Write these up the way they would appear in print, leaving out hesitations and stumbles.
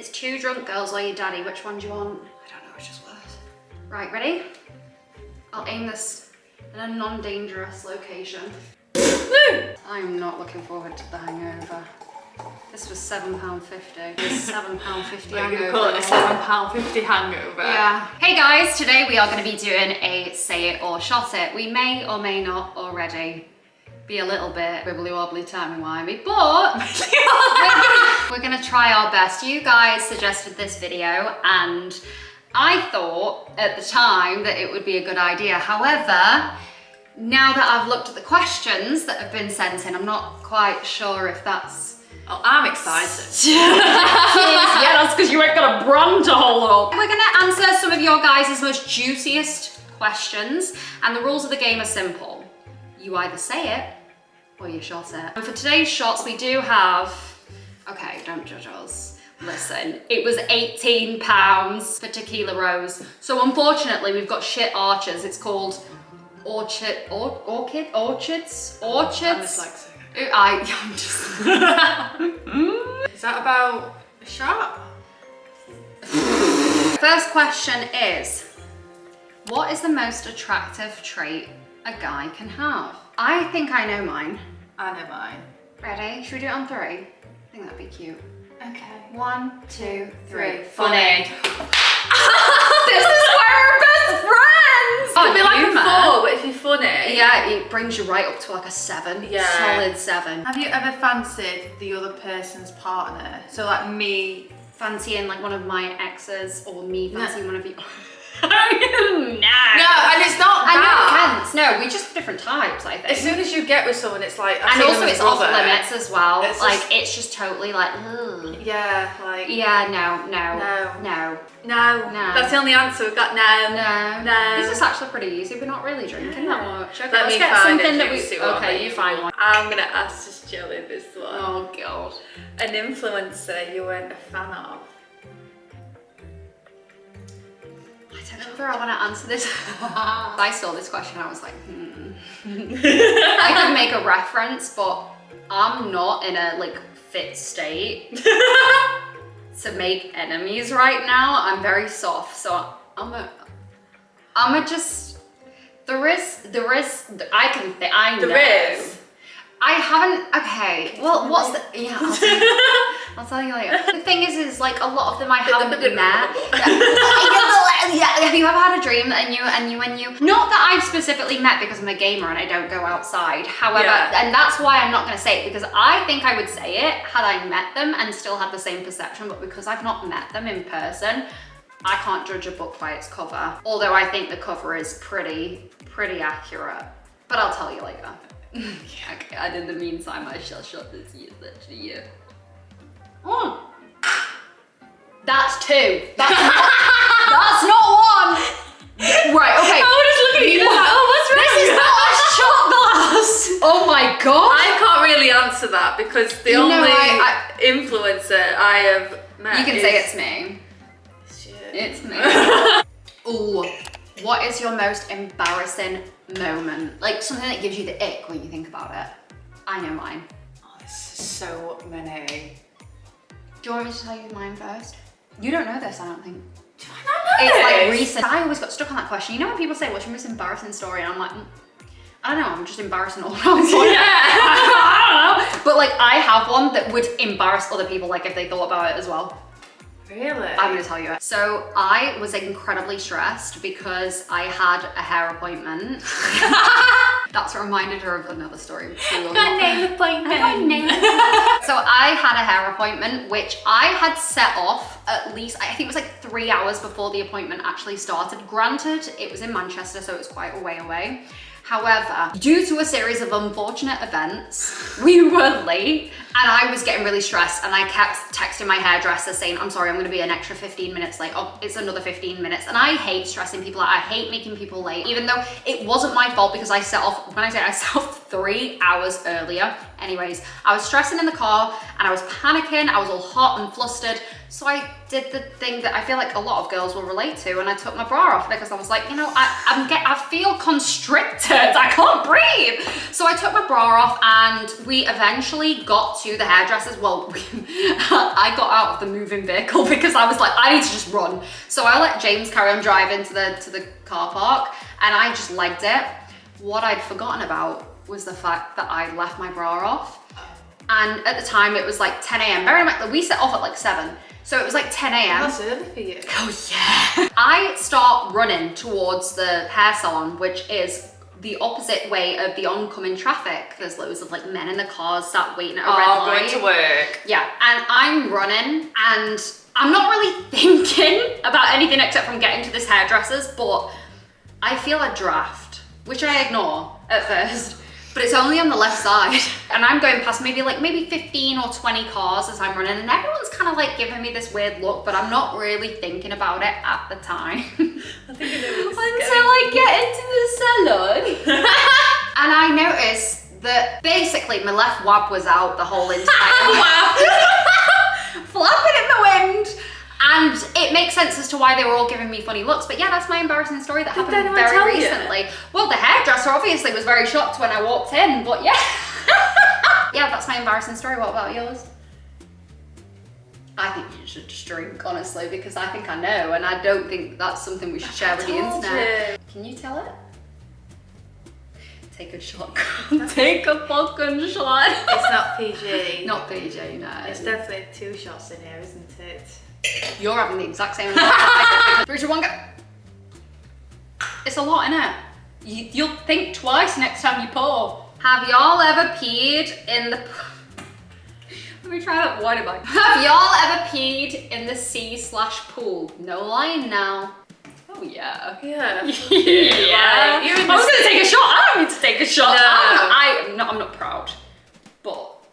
It's 2 drunk girls or your daddy. Which one do you want? I don't know, it's just worse. Right, ready? I'll aim this in a non-dangerous location. I'm not looking forward to the hangover. This was £7.50. This £7.50 hangover. You call it a £7.50 hangover? Yeah. Hey guys, today we are going to be doing a say it or shot it. We may or may not already be a little bit wibbly wobbly timey-wimey, but we're gonna try our best. You guys suggested this video and I thought at the time that it would be a good idea. However, now that I've looked at the questions that have been sent in, I'm not quite sure if that's... Oh, I'm excited. Yeah, that's because you ain't got a brand to hold up. We're gonna answer some of your guys' most juiciest questions, and the rules of the game are simple. You either say it or you shot it. And for today's shots, we do have, okay, don't judge us. Listen, it was £18 for Tequila Rose. So unfortunately, we've got shit archers. It's called orchids. I'm dyslexic. I'm just... Is that about a shot? First question is, what is the most attractive trait a guy can have? I think I know mine. I know mine. Ready? Should we do it on 3? I think that'd be cute. Okay. 1, 2, 3. Funny. This is why we're best friends! It'd be like a 4, but if you're funny. Yeah, it brings you right up to like a 7. Yeah. Solid 7. Have you ever fancied the other person's partner? So like me fancying like one of my exes or me fancying one of you. No, and it's not that. No, we just different types, I think. As soon as you get with someone, it's like, and also it's off limits as well. It's like just, it's just totally like, ugh. Yeah, like. Yeah, no. That's the only answer we've got. No. This is actually pretty easy. We're not really drinking that much. Okay, Let let's me get find something a that we. juicy one. Okay, you find one. I'm gonna ask this Jelly this one. Oh god. An influencer you weren't a fan of. I don't know whether I want to answer this. I saw this question, I was like, I could make a reference, but I'm not in a like fit state to make enemies right now. I'm very soft, so I'm just. There is. I haven't. Okay. Well, what's the? Yeah. I'll tell you later. The thing is like a lot of them I haven't met. Yeah. Have you ever had a dream and you? Not that I've specifically met because I'm a gamer and I don't go outside. However, and that's why I'm not going to say it, because I think I would say it had I met them and still had the same perception. But because I've not met them in person, I can't judge a book by its cover. Although I think the cover is pretty accurate. But I'll tell you later. Okay, and in the meantime, I shall shut this to you. That's 2. That's not 1. Right, okay. I was just looking at you like, oh, what's wrong? This is not a shot glass. Oh my god. I can't really answer that because the only influencer I have met. You can say it's me. Shit. It's me. Ooh. What is your most embarrassing moment? Like something that gives you the ick when you think about it. I know mine. Oh, this is so many. Do you want me to tell you mine first? You don't know this, I don't think. Do I not know It's this? like recent. I always got stuck on that question. You know when people say, what's your most embarrassing story? And I'm like, I don't know, I'm just embarrassing all around. Yeah. I don't know. But like I have one that would embarrass other people, like if they thought about it as well. Really? I'm gonna tell you it. So I was incredibly stressed because I had a hair appointment. That's reminded her of another story. Got a name appointment. So I had a hair appointment, which I had set off at least, I think it was like 3 hours before the appointment actually started. Granted, it was in Manchester, so it was quite a way away. However, due to a series of unfortunate events, we were late and I was getting really stressed and I kept texting my hairdresser saying, I'm sorry, I'm gonna be an extra 15 minutes late. Oh, it's another 15 minutes. And I hate stressing people out. I hate making people late, even though it wasn't my fault because I set off, when I say I set off 3 hours earlier, Anyways, I was stressing in the car and I was panicking. I was all hot and flustered. So I did the thing that I feel like a lot of girls will relate to, and I took my bra off because I was like, you know, I feel constricted. I can't breathe. So I took my bra off and we eventually got to the hairdressers. Well, I got out of the moving vehicle because I was like, I need to just run. So I let James carry on driving to the car park and I just legged it. What I'd forgotten about was the fact that I left my bra off. And at the time it was like 10 a.m. Bear in mind, we set off at like 7. So it was like 10 a.m. That's early for you. Oh yeah. I start running towards the hair salon, which is the opposite way of the oncoming traffic. There's loads of like men in the cars sat waiting at a red light. Going to work. Yeah, and I'm running and I'm not really thinking about anything except from getting to this hairdresser's, but I feel a draft, which I ignore at first. But it's only on the left side. And I'm going past maybe 15 or 20 cars as I'm running, and everyone's kind of like giving me this weird look, but I'm not really thinking about it at the time. I think I know Until I get into the salon. And I noticed that basically my left wab was out the whole entire way. Flapping in the wind. And it makes sense as to why they were all giving me funny looks. But yeah, that's my embarrassing story that happened very recently. Well, the hairdresser obviously was very shocked when I walked in, but yeah. Yeah, that's my embarrassing story. What about yours? I think you should just drink, honestly, because I think I know, and I don't think that's something we should share with the internet. Can you tell it? Take a shot. Take a fucking shot. It's not PG. Not PG, no. It's definitely 2 shots in here, isn't it? You're having the exact same amount. 3, 2, 1, go. It's a lot, innit? You'll think twice next time you pour. Have y'all ever peed in the... Let me try that. What am I? Have y'all ever peed in the sea/pool? No lying now. Oh yeah. Yeah. Yeah. Like, I was gonna take a shot. I don't need to take a shot. No. I'm not proud. But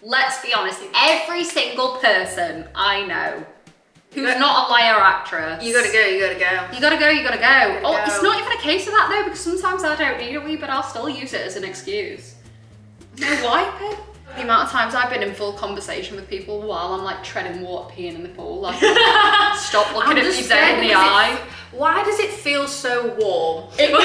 let's be honest, every single person I know who's not a liar actress. You gotta go, you gotta go. You gotta go, you gotta go. Oh, it's not even a case of that though, because sometimes I don't need a wee, but I'll still use it as an excuse. No wiping. The amount of times I've been in full conversation with people while I'm like treading water, peeing in the pool, like stop looking at me dead in the eye. Why does it feel so warm? And you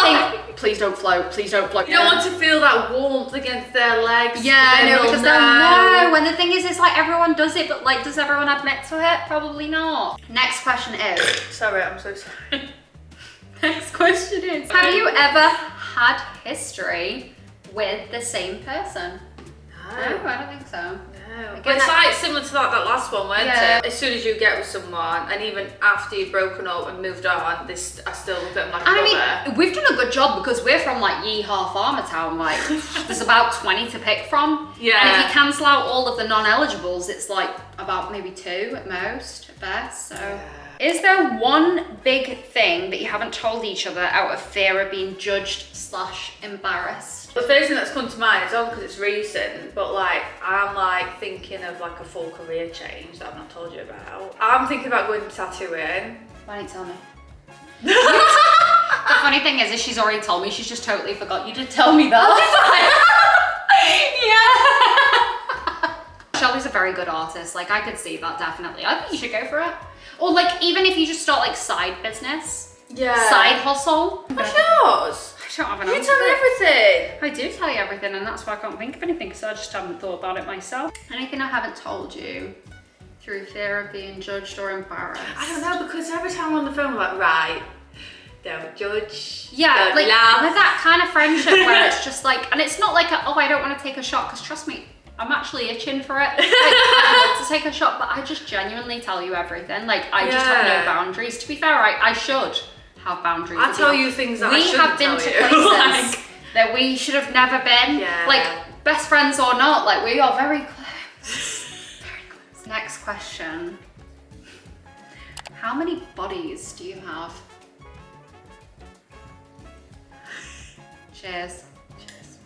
think, please don't float, please don't float. You don't want to feel that warmth against their legs. Yeah, no, because they'll know. And the thing is, it's like everyone does it, but like, does everyone admit to it? Probably not. Next question is. Sorry, I'm so sorry. Next question is, have you ever had history with the same person? No, I don't think so. No. But it's like similar to that last one, weren't it? As soon as you get with someone, and even after you've broken up and moved on, I still look at them like a brother. I mean, we've done a good job because we're from like Yeehaw Farmer Town. Like, there's about 20 to pick from. Yeah. And if you cancel out all of the non-eligibles, it's like about maybe 2 at most, at best. So. Yeah. Is there one big thing that you haven't told each other out of fear of being judged/embarrassed? The first thing that's come to mind is only because it's recent, but like I'm like thinking of like a full career change that I've not told you about. I'm thinking about going tattooing. Why didn't you tell me? The funny thing is she's already told me, she's just totally forgot. You did tell me that. Yeah. Shelby's a very good artist. Like I could see that definitely. I think you should go for it. Or like even if you just start like side business. Yeah. Side hustle. What's yours? I don't have an answer. You tell me everything. I do tell you everything, and that's why I can't think of anything because I just haven't thought about it myself. Anything I haven't told you through fear of being judged or embarrassed? I don't know, because every time I'm on the phone I'm like, right, don't judge. Yeah, don't like laugh. with that kind of friendship where it's just like, and it's not like oh I don't want to take a shot, because trust me, I'm actually itching for it. Like, I want to take a shot, but I just genuinely tell you everything. Like I just have no boundaries. To be fair, I should have boundaries. I tell you things that I shouldn't have been tell to you. places that we should have never been. Yeah. Like best friends or not, like we are very close. Very close. Next question. How many bodies do you have? Cheers. Cheers.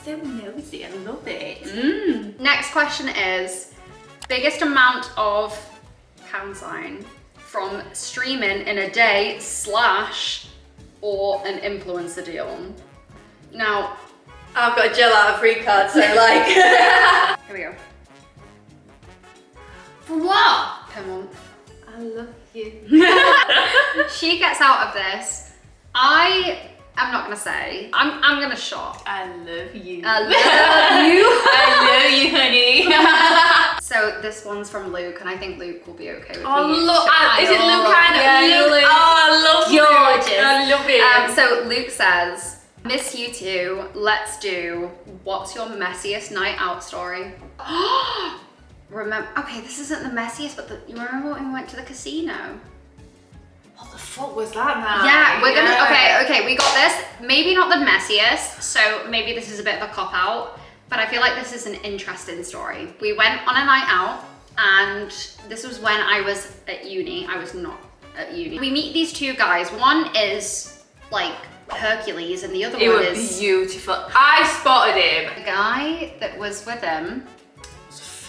They're so nosy, I love it. Next question is, biggest amount of pound sign from streaming in a day / or an influencer deal. Now, I've got a gel out of free card, so like. Here we go. For what? Per month. I love you. She gets out of this. I'm not gonna say. I'm gonna shop. I love you. I love you. I love you, honey. So this one's from Luke, and I think Luke will be okay with Oh, me. look, is it Luke kind of? Yeah, Luke. Oh, I love Gorgeous. Luke. I love it. So Luke says, miss you two, let's do what's your messiest night out story? Remember, okay, this isn't the messiest, but you remember when we went to the casino? What the fuck was that now? Yeah, we're gonna, okay, we got this. Maybe not the messiest, so maybe this is a bit of a cop-out, but I feel like this is an interesting story. We went on a night out, and this was when I was at uni. I was not at uni. We meet these two guys. One is like Hercules, and the other one is beautiful. I spotted him. the guy that was with him.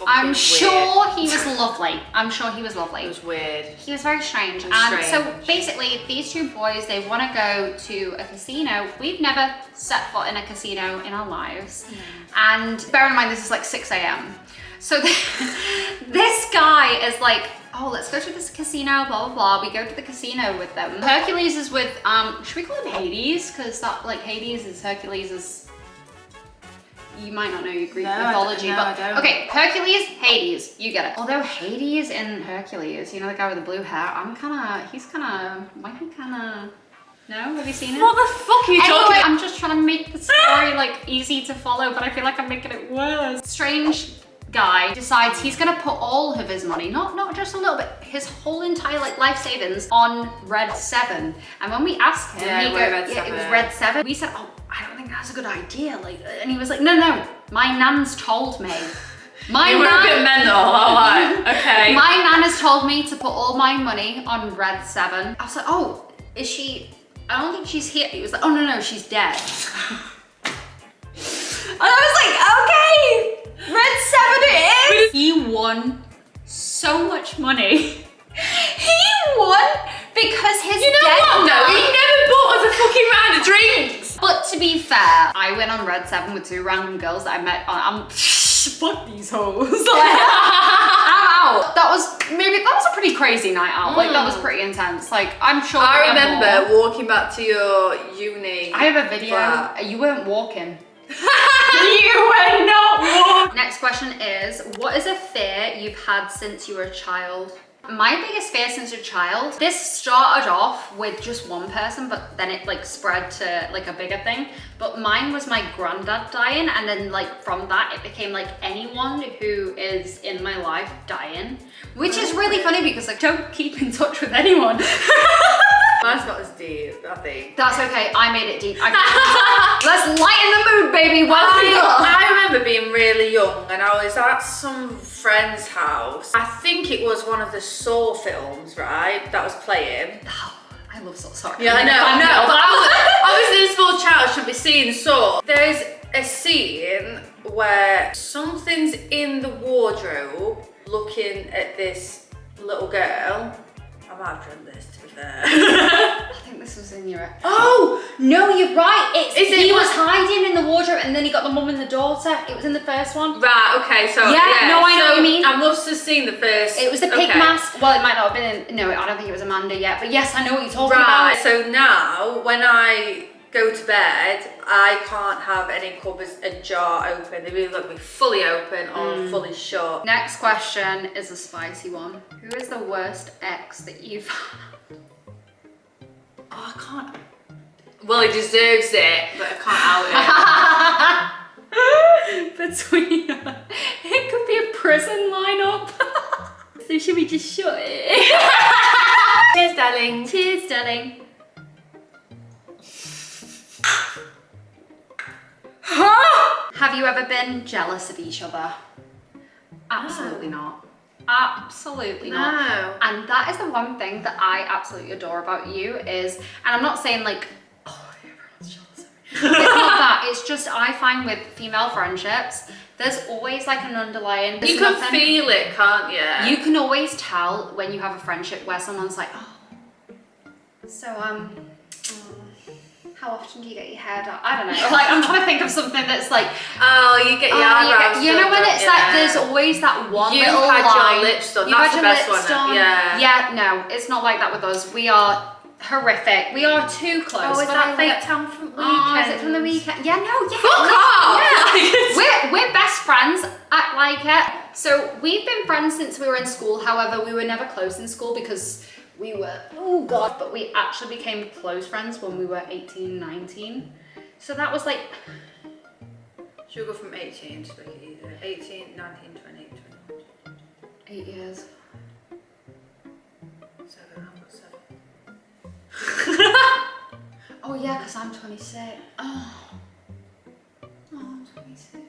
I'm sure he was lovely. I'm sure he was lovely. It was weird. He was very strange. It was And strange. so basically, these two boys, they want to go to a casino. We've never set foot in a casino in our lives. And bear in mind, this is like 6 a.m. So this guy is like, oh, let's go to this casino, blah, blah, blah. We go to the casino with them. Hercules is with, should we call him Hades? Because that, like, Hades is Hercules' you might not know your Greek mythology, but I don't. okay, Hercules, Hades, you get it. Although Hades in Hercules, you know the guy with the blue hair, he's kinda, no? Have you seen it? What the fuck are you talking Anyway, about? I'm just trying to make the story like easy to follow, but I feel like I'm making it worse. Strange guy decides he's gonna put all of his money, not just a little bit, his whole entire like life savings on Red 7. And when we asked him, Yeah, it was Red 7. We said, oh, I don't think that's a good idea. Like, and he was like, no, my nan's told me. My You were a bit mental, alright, okay. My nan has told me to put all my money on Red 7. I was like, oh, is she? I don't think she's here. He was like, oh no, she's dead. And I was like, okay, Red 7 it is. He won so much money. He won because his what? No, he never bought us a fucking round of drinks. But to be fair, I went on Red 7 with 2 random girls that I met on, fuck these hoes. Like, I'm out. That was a pretty crazy night out. Like, that was pretty intense. Like, I'm sure I remember walking back to your uni. I have a video. flat. You weren't walking. You were not walking. Next question is, what is a fear you've had since you were a child? My biggest fear since a child, this started off with just one person, but then it like spread to like a bigger thing. But mine was my granddad dying, and then like from that it became like anyone who is in my life dying, which is really funny because I don't keep in touch with anyone. Mine's not as deep, I think. That's okay, I made it deep. Let's lighten the mood, baby. I remember being really young and I was at some friend's house. I think it was one of the Saw films, right? That was playing. I love Saw, sorry. Yeah, I know. But obviously, a small child should be seeing Saw. There's a scene where something's in the wardrobe looking at this little girl. I might have done this, to be fair. I think this was in your... Oh, no, you're right. He was hiding in the wardrobe and then he got the mum and the daughter. It was in the first one. Right, okay, so yeah, no, I know what you mean. I must have seen the first. It was the pig mask. Well, it might not have been in... No, I don't think it was Amanda yet. But yes, I know what you're talking about. Right, so now when I go to bed, I can't have any cupboards ajar open. They either look be fully open or fully shut. Next question is a spicy one. Who is the worst ex that you've had? Oh, I can't. Well, he deserves it, but I can't out it. Between it could be a prison lineup. So should we just shut it? Cheers, darling. Cheers, darling. Have you ever been jealous of each other? Absolutely not. Absolutely not. No. And that is the one thing that I absolutely adore about you is, and I'm not saying like, oh, everyone's jealous of me. It's not that. It's just I find with female friendships, there's always like an underlying. You can feel it, can't you? You can always tell when you have a friendship where someone's like, oh, so how often do you get your hair done? I don't know. Like, I'm trying to think of something that's like, oh, you get your eyebrows you know done, when it's yeah. like, there's always that one You've little had line. your lips done. You've That's had the your best lips one. done. Yeah. Yeah, no, it's not like that with us. We are horrific. We are too close. Oh, is but that I fake love it. tan from weekend? Oh, is it from the weekend? Yeah, no, yeah. Fuck off! Yeah. We're best friends, act like it. So we've been friends since we were in school. However, we were never close in school because we were, oh God, but we actually became close friends when we were 18, 19. So that was like... Should we go from 18 to make it easier? 18, 19, 20, 21. 8 years. 7, I've got 7. Oh yeah, because I'm 26. Oh, I'm 26.